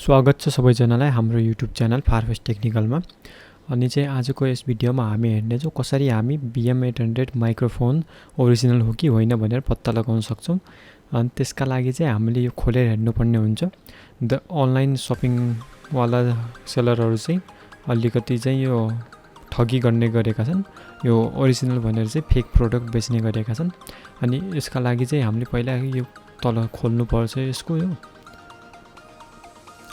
स्वागत छ सबैजनालाई हाम्रो युट्युब च्यानल फारवेस्ट टेक्निकलमा। अनि चाहिँ आजको यस भिडियोमा हामी हेर्नेछौँ कसरी हामी Bm-800 माइक्रोफोन ओरिजिनल हो कि होइन भनेर पत्ता लगाउन सक्छौँ। अनि त्यसका लागि चाहिँ हामीले यो खोलेर हेर्नुपर्ने हुन्छ। द अनलाइन शपिङ वाला सेलरहरू चाहिँ अलिकति चाहिँ यो ठगी गर्ने गरेका छन्, यो ओरिजिनल भनेर चाहिँ फेक प्रोडक्ट बेच्ने गरेका छन्। अनि यसका लागि चाहिँ हामीले पहिला यो तल खोल्नु पर्छ यसको यो।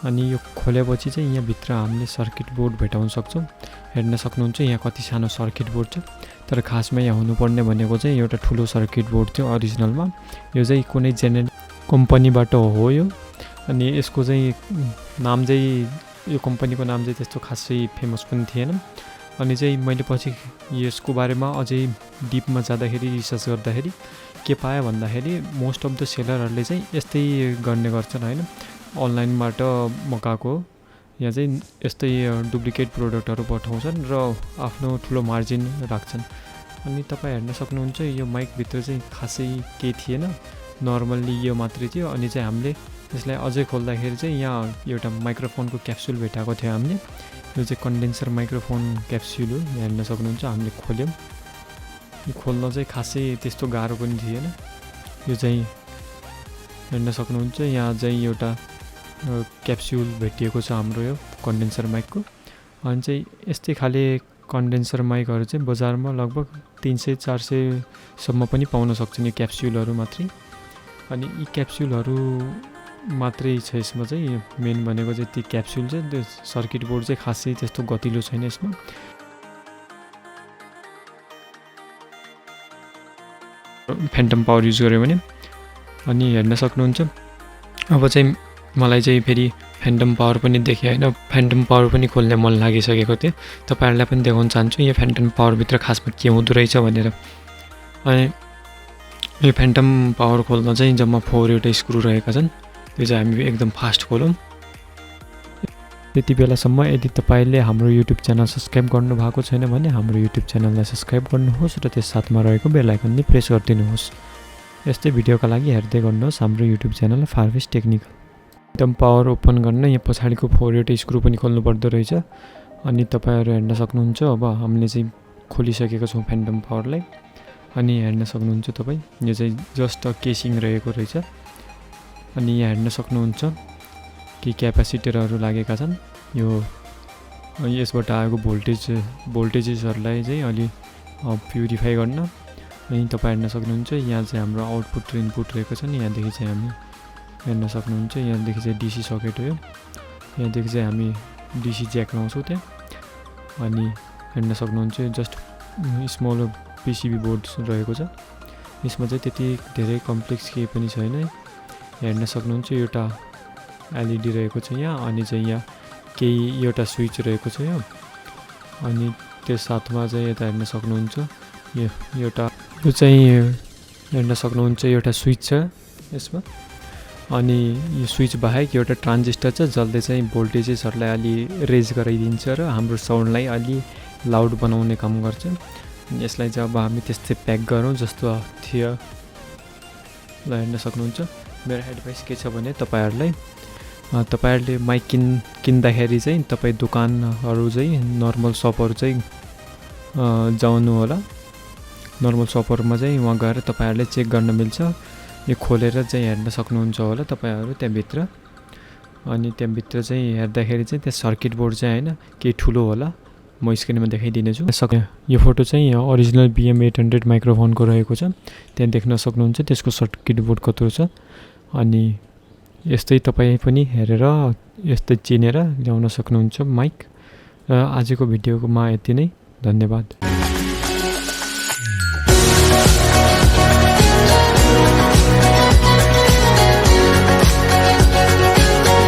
अनि यो खोलेपछि चाहिँ यहाँ भित्र हामीले सर्किट बोर्ड भेटाउन सक्छौँ। हेर्न सक्नुहुन्छ यहाँ कति सानो सर्किट बोर्ड छ, तर खासमा यहाँ हुनुपर्ने भनेको चाहिँ एउटा ठुलो सर्किट बोर्ड थियो ओरिजिनलमा। यो चाहिँ कुनै जेनेरल कम्पनीबाट हो यो। अनि यसको चाहिँ नाम चाहिँ यो कम्पनीको नाम चाहिँ त्यस्तो खासै फेमस पनि थिएन। अनि चाहिँ मैले पछि यसको बारेमा अझै डिपमा जाँदाखेरि रिसर्च गर्दाखेरि के पाएँ भन्दाखेरि मोस्ट अफ द सेलरहरूले चाहिँ यस्तै गर्ने गर्छन् हैन, अनलाइनबाट मगाएको यहाँ चाहिँ यस्तै डुप्लिकेट प्रोडक्टहरू पठाउँछन् र आफ्नो ठुलो मार्जिन राख्छन्। अनि तपाईँ हेर्न सक्नुहुन्छ यो माइकभित्र चाहिँ खासै केही थिएन, नर्मल्ली यो मात्रै थियो। अनि चाहिँ हामीले यसलाई अझै खोल्दाखेरि चाहिँ यहाँ एउटा माइक्रोफोनको क्याप्सुल भेटाएको थियो हामीले। यो चाहिँ कन्डेन्सर माइक्रोफोन क्याप्सुल हो, यहाँ हेर्न सक्नुहुन्छ। हामीले खोल्यौँ, यो खोल्न चाहिँ खासै त्यस्तो गाह्रो पनि थिएन। यो चाहिँ हेर्न सक्नुहुन्छ यहाँ चाहिँ एउटा क्याप्सुल भेटिएको छ हाम्रो यो कन्डेन्सर माइकको। अनि चाहिँ यस्तै खाले कन्डेन्सर माइकहरू चाहिँ बजारमा लगभग 300-400 सम्म पनि पाउन सक्छन् यो क्याप्सुलहरू मात्रै। अनि यी क्याप्सुलहरू मात्रै छ यसमा चाहिँ, मेन भनेको चाहिँ ती क्याप्सुल चाहिँ। त्यो सर्किट बोर्ड चाहिँ खासै त्यस्तो गतिलो छैन यसमा। फ्यान्टम पावर युज गऱ्यो भने। अनि हेर्न सक्नुहुन्छ अब चाहिँ मलाई चाहिँ फेरि फ्यान्टम पावर पनि देखेँ होइन, फ्यान्टम पावर पनि खोल्ने मन लागिसकेको थियो। तपाईँहरूलाई पनि देखाउन चाहन्छु यो फ्यान्टम पावरभित्र खासमा के हुँदो रहेछ भनेर। अनि यो फ्यान्टम पावर खोल्न चाहिँ जम्मा 4वटा स्क्रु रहेका छन्, त्यो चाहिँ हामी एकदम फास्ट खोलौँ। त्यति बेलासम्म यदि तपाईँले हाम्रो युट्युब च्यानल सब्सक्राइब गर्नुभएको छैन भने हाम्रो युट्युब च्यानललाई सब्सक्राइब गर्नुहोस् र त्यस साथमा रहेको बेल आइकन नि प्रेस गरिदिनुहोस्। यस्तै भिडियोका लागि हेर्दै गर्नुहोस् हाम्रो युट्युब च्यानल फारवेस्ट टेक्निकल। एकदम पावर ओपन गर्न यहाँ पछाडिको 4वटा स्क्रु पनि खोल्नु पर्दो रहेछ। अनि तपाईँहरू हेर्न सक्नुहुन्छ अब हामीले चाहिँ खोलिसकेको छौँ फ्यान्टम पावरलाई। अनि हेर्न सक्नुहुन्छ तपाईँ यो चाहिँ जस्ट केसिङ रहेको रहेछ। अनि यहाँ हेर्न सक्नुहुन्छ कि क्यापेसिटरहरू लागेका छन्। यो यसबाट आएको भोल्टेजेसहरूलाई चाहिँ अलि प्युरिफाई गर्न। अनि तपाईँ हेर्न सक्नुहुन्छ यहाँ चाहिँ हाम्रो आउटपुट र इनपुट रहेको छ नि। यहाँदेखि चाहिँ हामी हेर्न सक्नुहुन्छ यहाँदेखि चाहिँ डिसी सकेट हो, यहाँदेखि चाहिँ हामी डिसी ज्याक लाउँछौँ त्यहाँ। अनि हेर्न सक्नुहुन्छ जस्ट स्मल पिसिबी बोर्ड रहेको छ, यसमा चाहिँ त्यति धेरै कम्प्लेक्स केही पनि छैन। हेर्न सक्नुहुन्छ एउटा एलइडी रहेको छ यहाँ। अनि चाहिँ यहाँ केही एउटा स्विच रहेको छ यहाँ। अनि त्यस साथमा चाहिँ यता हेर्न सक्नुहुन्छ यो चाहिँ हेर्न सक्नुहुन्छ एउटा स्विच छ यसमा। अनि यो स्विच बाहेक एउटा ट्रान्जिस्टर छ जसले चाहिँ भोल्टेजेसहरूलाई अलि रेज गराइदिन्छ र हाम्रो साउन्डलाई अलि लाउड बनाउने काम गर्छ। यसलाई चाहिँ अब हामी त्यस्तै प्याक गरौँ जस्तो थियो। ल हेर्न सक्नुहुन्छ मेरो एडभाइस के छ भने तपाईँहरूले माइक किन्दाखेरि चाहिँ तपाईँ दोकानहरू चाहिँ नर्मल सपहरू चाहिँ जानु होला। नर्मल सपरमा चाहिँ वहाँ गएर तपाईँहरूले चेक गर्न मिल्छ। यो खोलेर चाहिँ हेर्न सक्नुहुन्छ होला तपाईँहरू त्यहाँभित्र। अनि त्यहाँभित्र चाहिँ हेर्दाखेरि चाहिँ त्यहाँ सर्किट बोर्ड चाहिँ होइन केही ठुलो होला, म स्क्रिनमा देखाइदिनेछु। यो फोटो चाहिँ ओरिजिनल Bm-800 माइक्रोफोनको रहेको छ, त्यहाँ देख्न सक्नुहुन्छ त्यसको सर्किट बोर्ड कत्रो छ। अनि यस्तै तपाईँ पनि हेरेर यस्तै चिनेर ल्याउन सक्नुहुन्छ माइक। र आजको भिडियोमा यति नै, धन्यवाद।